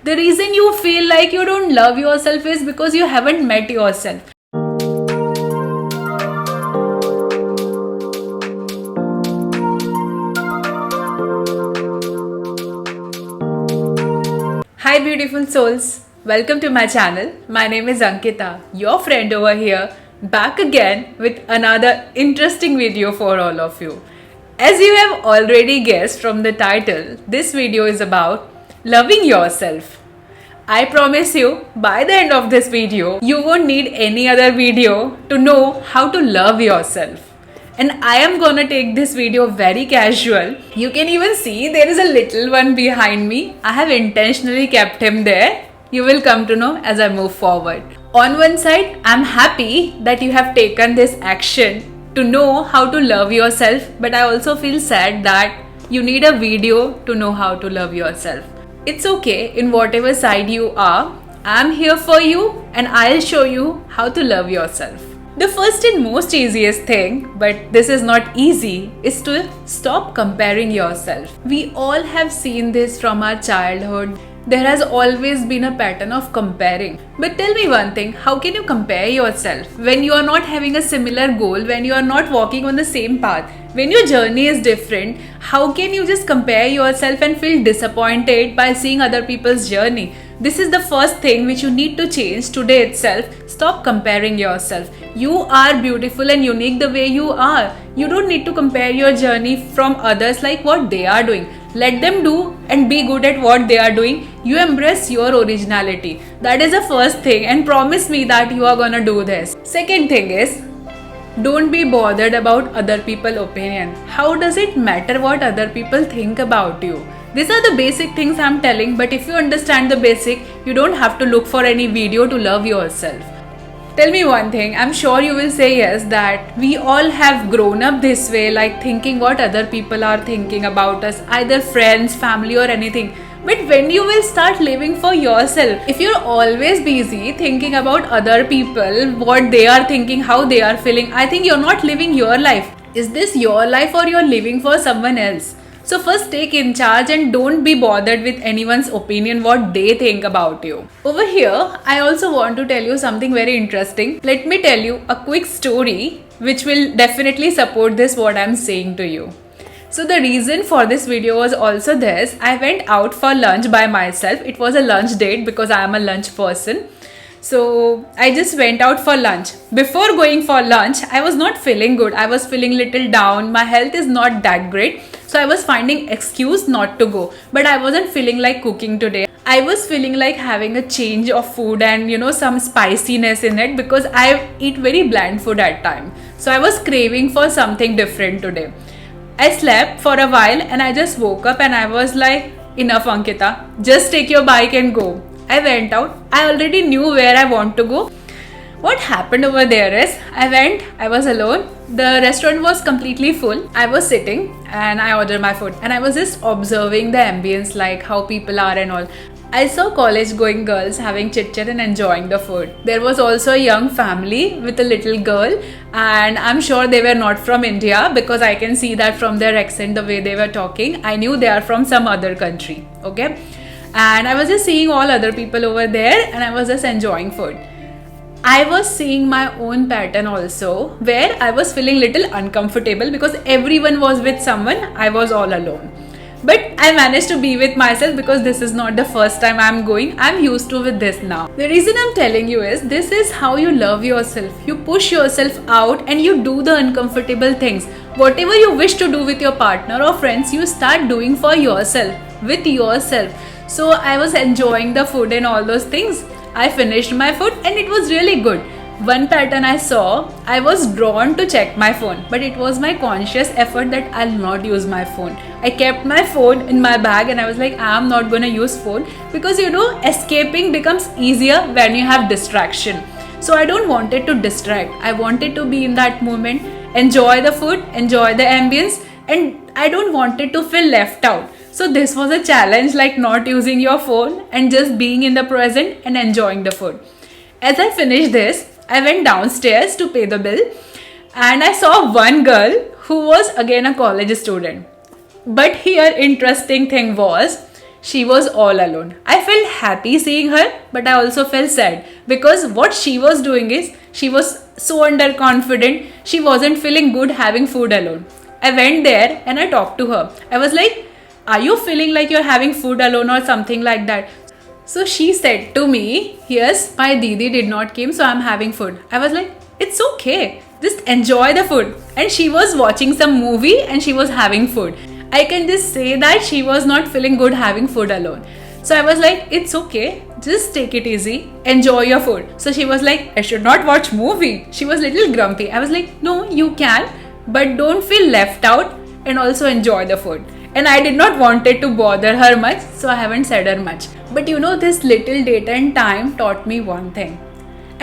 The reason you feel like you don't love yourself is because you haven't met yourself. Hi beautiful souls, welcome to my channel. My name is Ankita, your friend over here, back again with another interesting video for all of you. As you have already guessed from the title, this video is about loving yourself. I promise you, by the end of this video, you won't need any other video to know how to love yourself. And I am gonna take this video very casual. You can even see there is a little one behind me. I have intentionally kept him there. You will come to know as I move forward. On one side, I'm happy that you have taken this action to know how to love yourself, but I also feel sad that you need a video to know how to love yourself. It's okay in whatever side you are. I'm here for you and I'll show you how to love yourself. The first and most easiest thing, but this is not easy, is to stop comparing yourself. We all have seen this from our childhood. There has always been a pattern of comparing. But tell me one thing, how can you compare yourself when you are not having a similar goal, when you are not walking on the same path, when your journey is different? How can you just compare yourself and feel disappointed by seeing other people's journey? This is the first thing which you need to change today itself. Stop comparing yourself. You are beautiful and unique the way you are. You don't need to compare your journey from others like what they are doing. Let them do and be good at what they are doing. You embrace your originality. That is the first thing, and promise me that you are gonna do this. Second thing is, don't be bothered about other people's opinion. How does it matter what other people think about you? These are the basic things I'm telling, but if you understand the basic, you don't have to look for any video to love yourself. Tell me one thing, I'm sure you will say yes, that we all have grown up this way, like thinking what other people are thinking about us, either friends, family or anything. But when you will start living for yourself, if you're always busy thinking about other people, what they are thinking, how they are feeling, I think you're not living your life. Is this your life or you're living for someone else? So first take in charge and don't be bothered with anyone's opinion, what they think about you. Over here, I also want to tell you something very interesting. Let me tell you a quick story which will definitely support this what I'm saying to you. So the reason for this video was also this. I went out for lunch by myself. It was a lunch date because I am a lunch person. So I just went out for lunch. Before going for lunch, I was not feeling good. I was feeling little down. My health is not that great. So I was finding excuse not to go. But I wasn't feeling like cooking today. I was feeling like having a change of food and some spiciness in it because I eat very bland food at time. So I was craving for something different today. I slept for a while and I just woke up and I was like, enough Ankita, just take your bike and go. I went out. I already knew where I want to go. What happened over there is, I was alone. The restaurant was completely full. I was sitting and I ordered my food and I was just observing the ambience, like how people are and all. I saw college going girls having chit chat and enjoying the food. There was also a young family with a little girl, and I'm sure they were not from India because I can see that from their accent, the way they were talking. I knew they are from some other country. Okay. And I was just seeing all other people over there and I was just enjoying food. I was seeing my own pattern also, where I was feeling little uncomfortable because everyone was with someone, I was all alone. But I managed to be with myself because this is not the first time I'm going. I'm used to with this now. The reason I'm telling you is, this is how you love yourself. You push yourself out and you do the uncomfortable things. Whatever you wish to do with your partner or friends, you start doing for yourself, with yourself. So I was enjoying the food and all those things. I finished my food and it was really good. One pattern I saw, I was drawn to check my phone, but it was my conscious effort that I'll not use my phone. I kept my phone in my bag and I was like, I'm not gonna use phone because escaping becomes easier when you have distraction. So I don't want it to distract. I wanted to be in that moment, enjoy the food, enjoy the ambience, and I don't want it to feel left out. So this was a challenge, like not using your phone and just being in the present and enjoying the food. As I finished this, I went downstairs to pay the bill and I saw one girl who was again a college student. But here interesting thing was, she was all alone. I felt happy seeing her, but I also felt sad because what she was doing is she was so underconfident. She wasn't feeling good having food alone. I went there and I talked to her. I was like, "Are you feeling like you're having food alone or something like that?" So she said to me, "Yes, my Didi did not came, so I'm having food." I was like, "It's okay. Just enjoy the food." And she was watching some movie and she was having food. I can just say that she was not feeling good having food alone. So I was like, "It's okay. Just take it easy. Enjoy your food." So she was like, "I should not watch movie." She was little grumpy. I was like, "No, you can, but don't feel left out and also enjoy the food." And I did not want it to bother her much, so I haven't said her much. But you know, this little date and time taught me one thing.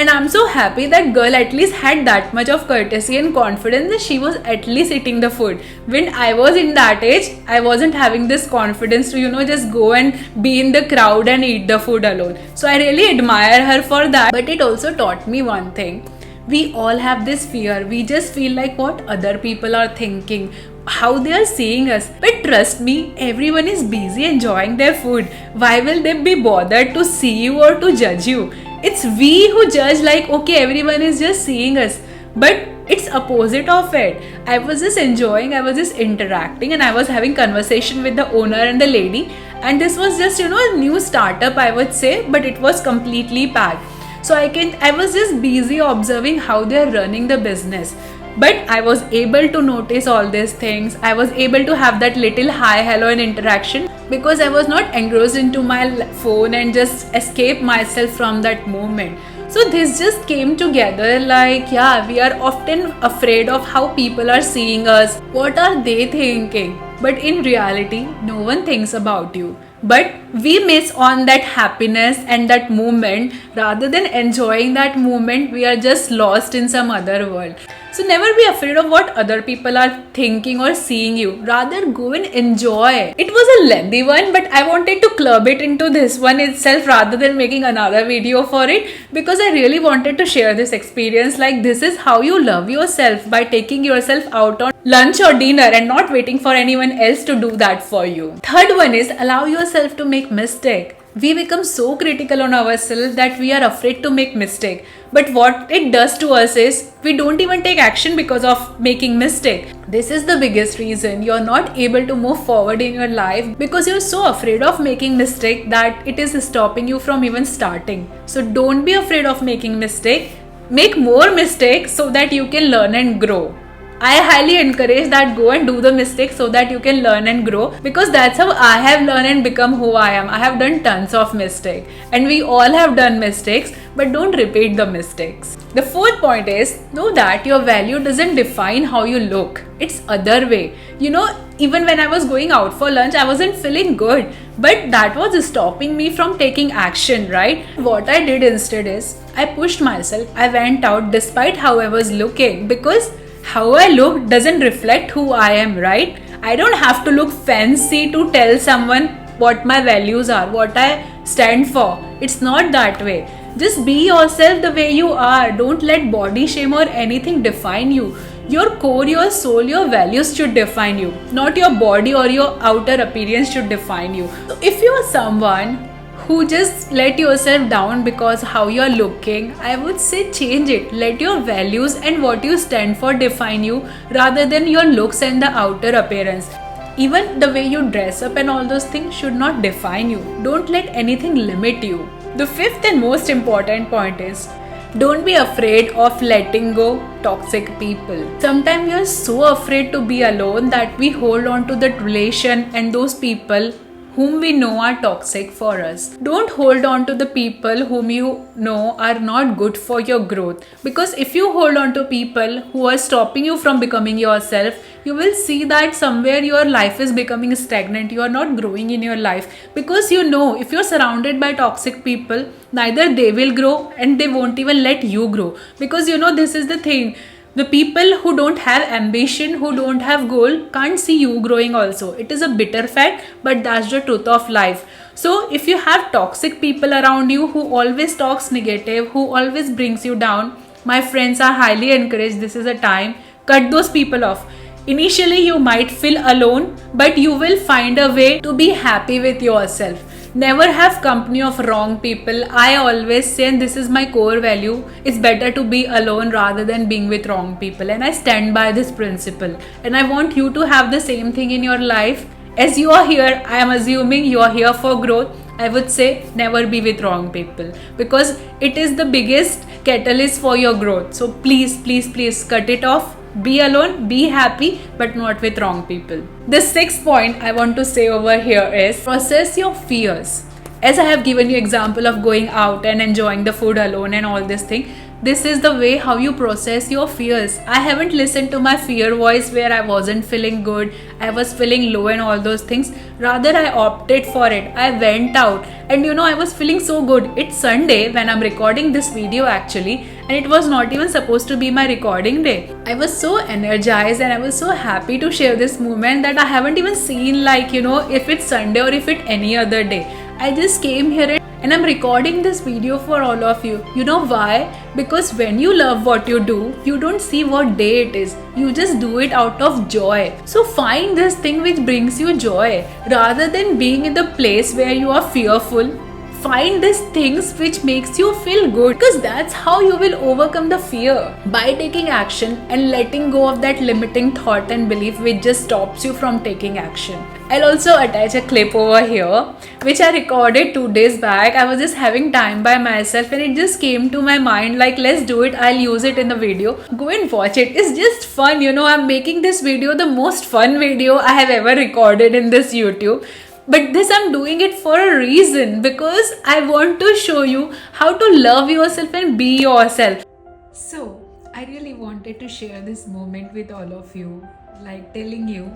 And I'm so happy that girl at least had that much of courtesy and confidence that she was at least eating the food. When I was in that age, I wasn't having this confidence to, just go and be in the crowd and eat the food alone. So I really admire her for that. But it also taught me one thing. We all have this fear. We just feel like what other people are thinking, how they are seeing us. But trust me, everyone is busy enjoying their food. Why will they be bothered to see you or to judge you? It's we who judge, like, okay, everyone is just seeing us. But it's opposite of it. I was just enjoying, I was just interacting, and I was having conversation with the owner and the lady. And this was just, a new startup, I would say, but it was completely packed. So I was just busy observing how they are running the business. But I was able to notice all these things. I was able to have that little hi, hello and interaction because I was not engrossed into my phone and just escape myself from that moment. So this just came together like, yeah, we are often afraid of how people are seeing us. What are they thinking? But in reality, no one thinks about you. But we miss on that happiness and that moment. Rather than enjoying that moment, we are just lost in some other world. So never be afraid of what other people are thinking or seeing you. Rather go and enjoy. It was a lengthy one, but I wanted to club it into this one itself rather than making another video for it, because I really wanted to share this experience. Like, this is how you love yourself, by taking yourself out on lunch or dinner and not waiting for anyone else to do that for you. Third one is allow yourself to make mistake. We become so critical on ourselves that we are afraid to make mistake. But what it does to us is we don't even take action because of making mistake. This is the biggest reason you're not able to move forward in your life, because you're so afraid of making mistake that it is stopping you from even starting. So don't be afraid of making mistake. Make more mistakes so that you can learn and grow. I highly encourage that go and do the mistakes so that you can learn and grow, because that's how I have learned and become who I am. I have done tons of mistakes, and we all have done mistakes, but don't repeat the mistakes. The fourth point is know that your value doesn't define how you look. It's other way. Even when I was going out for lunch, I wasn't feeling good, but that was stopping me from taking action, right? What I did instead is I pushed myself. I went out despite how I was looking, because how I look doesn't reflect who I am, right? I don't have to look fancy to tell someone what my values are, what I stand for. It's not that way. Just be yourself the way you are. Don't let body shame or anything define you. Your core, your soul, your values should define you. Not your body or your outer appearance should define you. So if you are someone who just let yourself down because how you're looking, I would say change it. Let your values and what you stand for define you, rather than your looks and the outer appearance. Even the way you dress up and all those things should not define you. Don't let anything limit you. The fifth and most important point is don't be afraid of letting go toxic people. Sometimes we are so afraid to be alone that we hold on to that relation and those people whom we know are toxic for us. Don't hold on to the people whom you know are not good for your growth. Because if you hold on to people who are stopping you from becoming yourself, you will see that somewhere your life is becoming stagnant. You are not growing in your life. Because if you're surrounded by toxic people, neither they will grow and they won't even let you grow. Because this is the thing. The people who don't have ambition, who don't have goal, can't see you growing also. It is a bitter fact, but that's the truth of life. So if you have toxic people around you who always talks negative, who always brings you down, my friends, are highly encouraged. This is a time. Cut those people off. Initially, you might feel alone, but you will find a way to be happy with yourself. Never have company of wrong people. I always say, and this is my core value, it's better to be alone rather than being with wrong people. And I stand by this principle. And I want you to have the same thing in your life. As you are here, I am assuming you are here for growth. I would say never be with wrong people, because it is the biggest catalyst for your growth. So please, please, please cut it off. Be alone, be happy, but not with wrong people. The sixth point I want to say over here is process your fears. As I have given you example of going out and enjoying the food alone and all this thing, this is the way how you process your fears. I haven't listened to my fear voice where I wasn't feeling good, I was feeling low and all those things. Rather, I opted for it. I went out and I was feeling so good. It's Sunday when I'm recording this video actually, and it was not even supposed to be my recording day. I was so energized and I was so happy to share this moment that I haven't even seen if it's Sunday or if it's any other day. I just came here and I'm recording this video for all of you. You know why? Because when you love what you do, you don't see what day it is. You just do it out of joy. So find this thing which brings you joy rather than being in the place where you are fearful. Find these things which makes you feel good, because that's how you will overcome the fear, by taking action and letting go of that limiting thought and belief which just stops you from taking action. I'll also attach a clip over here which I recorded 2 days back. I was just having time by myself and it just came to my mind like, let's do it, I'll use it in the video. Go and watch it. It's just fun. I'm making this video the most fun video I have ever recorded in this YouTube. But this I'm doing it for a reason, because I want to show you how to love yourself and be yourself. So I really wanted to share this moment with all of you, like telling you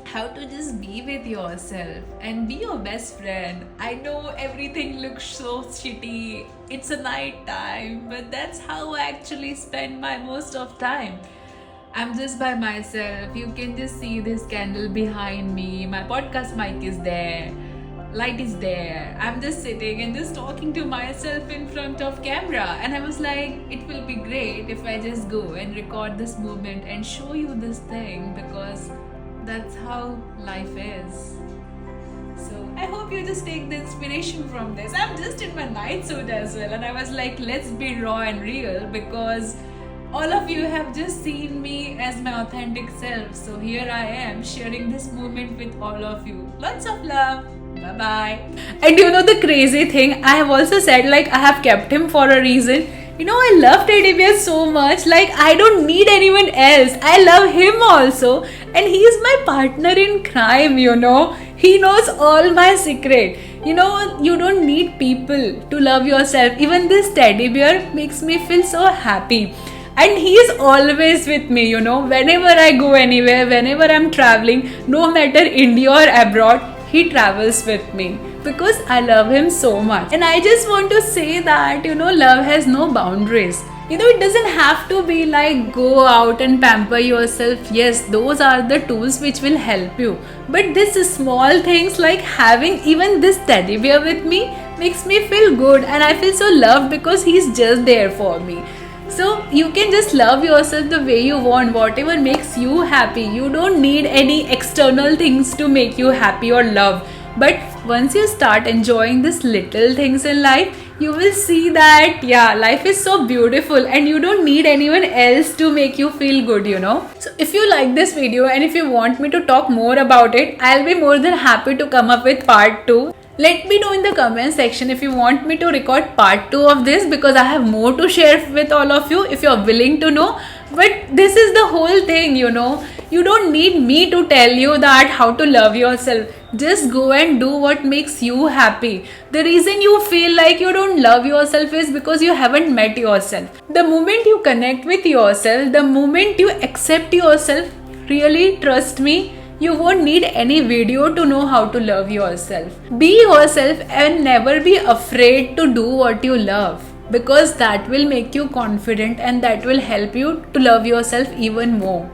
how to just be with yourself and be your best friend. I know everything looks so shitty, it's a night time, but that's how I actually spend my most of time. I'm just by myself. You can just see this candle behind me. My podcast mic is there. Light is there. I'm just sitting and just talking to myself in front of camera. And I was like, it will be great if I just go and record this moment and show you this thing, because that's how life is. So I hope you just take the inspiration from this. I'm just in my night suit as well. And I was like, let's be raw and real, because all of you have just seen me as my authentic self. So here I am sharing this moment with all of you. Lots of love. Bye-bye. And the crazy thing, I have also said I have kept him for a reason. I love Teddy Bear so much. I don't need anyone else. I love him also. And he is my partner in crime, He knows all my secret. You don't need people to love yourself. Even this teddy bear makes me feel so happy. And he is always with me, whenever I go anywhere, whenever I'm traveling, no matter India or abroad, he travels with me, because I love him so much. And I just want to say that, love has no boundaries. It doesn't have to be go out and pamper yourself. Yes, those are the tools which will help you. But these small things like having even this teddy bear with me makes me feel good, and I feel so loved because he's just there for me. So you can just love yourself the way you want, whatever makes you happy. You don't need any external things to make you happy or love. But once you start enjoying these little things in life, you will see that life is so beautiful and you don't need anyone else to make you feel good, So if you like this video and if you want me to talk more about it, I'll be more than happy to come up with part 2. Let me know in the comment section if you want me to record part 2 of this, because I have more to share with all of you if you're willing to know. But this is the whole thing, You don't need me to tell you that how to love yourself. Just go and do what makes you happy. The reason you feel like you don't love yourself is because you haven't met yourself. The moment you connect with yourself, the moment you accept yourself, really trust me, you won't need any video to know how to love yourself. Be yourself and never be afraid to do what you love, because that will make you confident and that will help you to love yourself even more.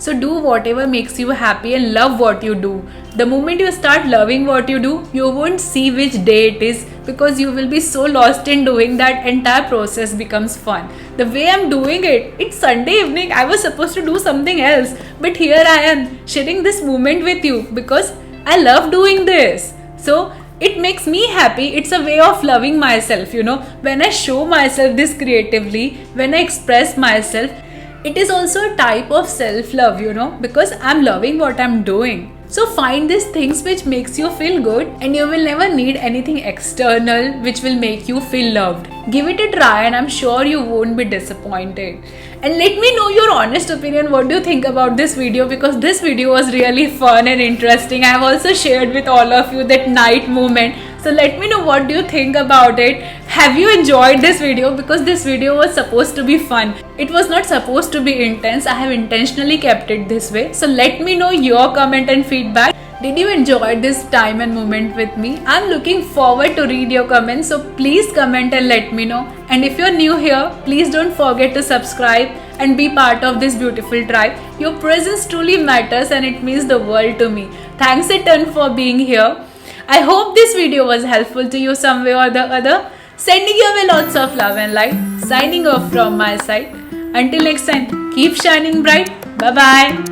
So do whatever makes you happy and love what you do. The moment you start loving what you do, you won't see which day it is, because you will be so lost in doing that entire process becomes fun. The way I'm doing it, it's Sunday evening, I was supposed to do something else, but here I am sharing this moment with you because I love doing this. So it makes me happy. It's a way of loving myself, when I show myself this creatively, when I express myself, it is also a type of self-love, because I'm loving what I'm doing. So find these things which makes you feel good, and you will never need anything external which will make you feel loved. Give it a try and I'm sure you won't be disappointed. And let me know your honest opinion. What do you think about this video? Because this video was really fun and interesting. I have also shared with all of you that night moment. So let me know what do you think about it. Have you enjoyed this video? Because this video was supposed to be fun. It was not supposed to be intense. I have intentionally kept it this way. So let me know your comment and feedback. Did you enjoy this time and moment with me? I'm looking forward to read your comments. So please comment and let me know. And if you're new here, please don't forget to subscribe and be part of this beautiful tribe. Your presence truly matters and it means the world to me. Thanks a ton for being here. I hope this video was helpful to you some way or the other. Sending your way lots of love and light. Signing off from my side. Until next time, keep shining bright. Bye-bye.